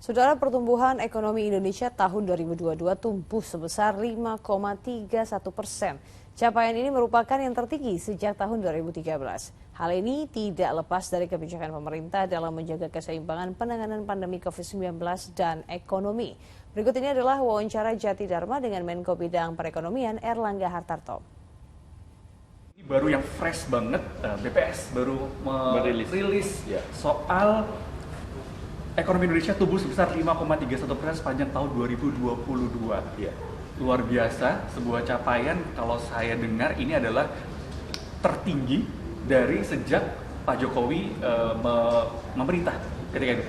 Saudara, pertumbuhan ekonomi Indonesia tahun 2022 tumbuh sebesar 5,31%. Capaian ini merupakan yang tertinggi sejak tahun 2013. Hal ini tidak lepas dari kebijakan pemerintah dalam menjaga keseimbangan penanganan pandemi COVID-19 dan ekonomi. Berikut ini adalah wawancara Jati Dharma dengan Menko Bidang Perekonomian Erlangga Hartarto. Ini baru yang fresh banget, BPS baru merilis soal ekonomi Indonesia tumbuh sebesar 5,31% sepanjang tahun 2022. Ya. Luar biasa, sebuah capaian kalau saya dengar ini adalah tertinggi dari sejak Pak Jokowi memerintah ketika itu.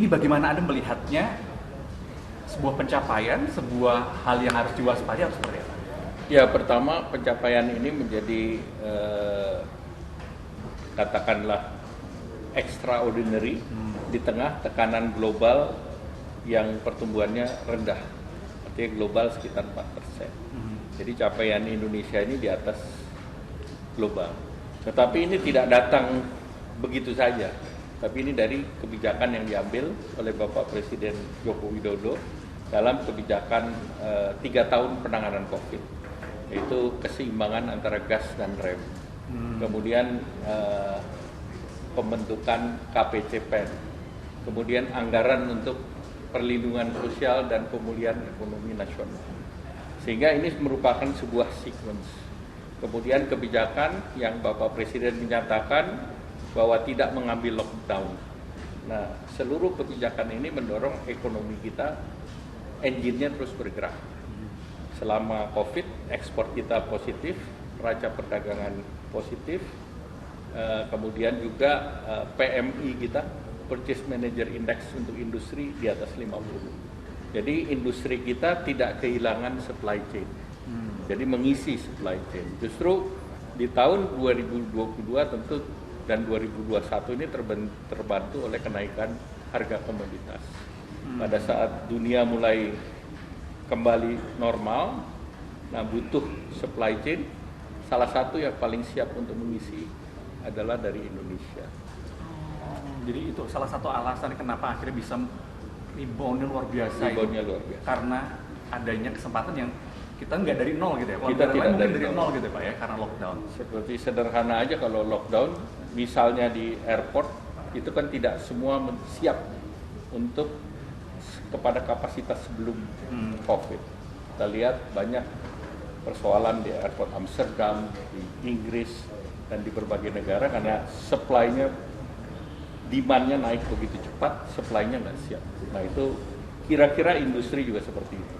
Ini bagaimana Anda melihatnya, sebuah pencapaian, sebuah hal yang harus diwaspadai atau seperti apa? Ya, pertama pencapaian ini menjadi katakanlah extraordinary di tengah tekanan global yang pertumbuhannya rendah. Artinya global sekitar 4%. Jadi capaian Indonesia ini di atas global. Tetapi ini tidak datang begitu saja. Tapi ini dari kebijakan yang diambil oleh Bapak Presiden Joko Widodo dalam kebijakan 3 tahun penanganan COVID, yaitu keseimbangan antara gas dan rem. Kemudian pembentukan KPCPEN, kemudian anggaran untuk perlindungan sosial dan pemulihan ekonomi nasional. Sehingga ini merupakan sebuah sequence. Kemudian kebijakan yang Bapak Presiden menyatakan bahwa tidak mengambil lockdown. Nah, seluruh kebijakan ini mendorong ekonomi kita, engine-nya terus bergerak. Selama COVID, ekspor kita positif, neraca perdagangan positif, kemudian juga PMI kita, Purchase Manager Index untuk industri di atas 50. Jadi industri kita tidak kehilangan supply chain. Jadi mengisi supply chain. Justru di tahun 2022 tentu dan 2021 ini terbantu oleh kenaikan harga komoditas. Pada saat dunia mulai kembali normal, nah butuh supply chain, salah satu yang paling siap untuk mengisi adalah dari Indonesia. Jadi itu salah satu alasan kenapa akhirnya bisa rebound-nya luar biasa. Rebound-nya luar biasa. Karena adanya kesempatan yang kita nggak dari nol gitu ya. Kita tidak dari nol gitu ya Pak ya, karena lockdown. Seperti sederhana aja kalau lockdown, misalnya di airport, itu kan tidak semua siap untuk kepada kapasitas sebelum COVID. Kita lihat banyak persoalan di airport Amsterdam, di Inggris, dan di berbagai negara karena supply-nya, demand-nya naik begitu cepat, supply-nya nggak siap. Nah itu kira-kira industri juga seperti itu.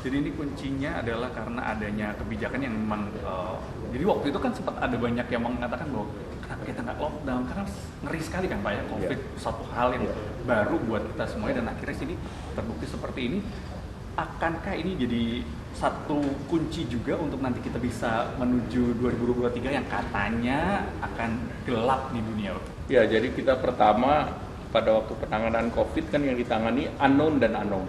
Jadi ini kuncinya adalah karena adanya kebijakan yang memang, jadi waktu itu kan sempat ada banyak yang mengatakan bahwa kenapa kita nggak lockdown, karena ngeri sekali kan Pak ya, COVID satu hal yang baru buat kita semuanya, dan akhirnya sini terbukti seperti ini. Akankah ini jadi satu kunci juga untuk nanti kita bisa menuju 2023 yang katanya akan gelap di dunia? Ya, jadi kita pertama pada waktu penanganan COVID kan yang ditangani unknown dan unknown.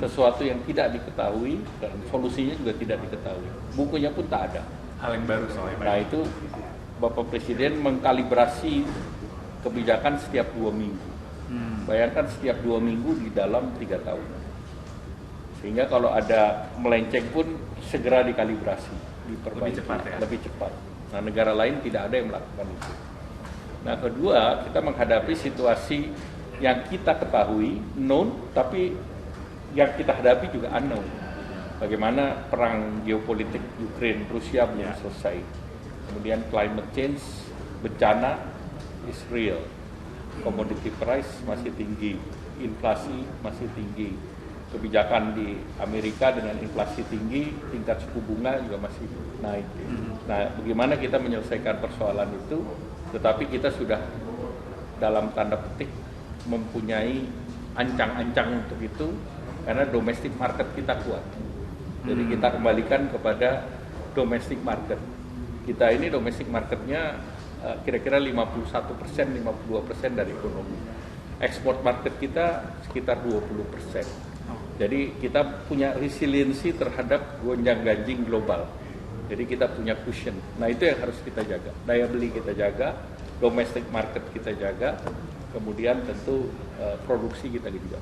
Sesuatu yang tidak diketahui dan solusinya juga tidak diketahui. Bukunya pun tak ada. Hal yang baru soalnya. Nah itu Bapak Presiden mengkalibrasi kebijakan setiap 2 minggu. Bayangkan setiap 2 minggu di dalam 3 tahun. Sehingga kalau ada melenceng pun segera dikalibrasi, diperbaiki lebih cepat. Nah negara lain tidak ada yang melakukan itu. Nah kedua, kita menghadapi situasi yang kita ketahui known, tapi yang kita hadapi juga unknown. Bagaimana perang geopolitik Ukraine Rusia belum selesai. Kemudian climate change, bencana is real. Commodity price masih tinggi, inflasi masih tinggi. Kebijakan di Amerika dengan inflasi tinggi, tingkat suku bunga juga masih naik. Nah, bagaimana kita menyelesaikan persoalan itu? Tetapi kita sudah dalam tanda petik mempunyai ancang-ancang untuk itu, karena domestic market kita kuat. Jadi kita kembalikan kepada domestic market. Kita ini domestic marketnya kira-kira 51%, 52% dari ekonomi. Ekspor market kita sekitar 20%. Jadi kita punya resiliensi terhadap gonjang-ganjing global. Jadi kita punya cushion. Nah itu yang harus kita jaga. Daya beli kita jaga, domestic market kita jaga, kemudian tentu produksi kita juga.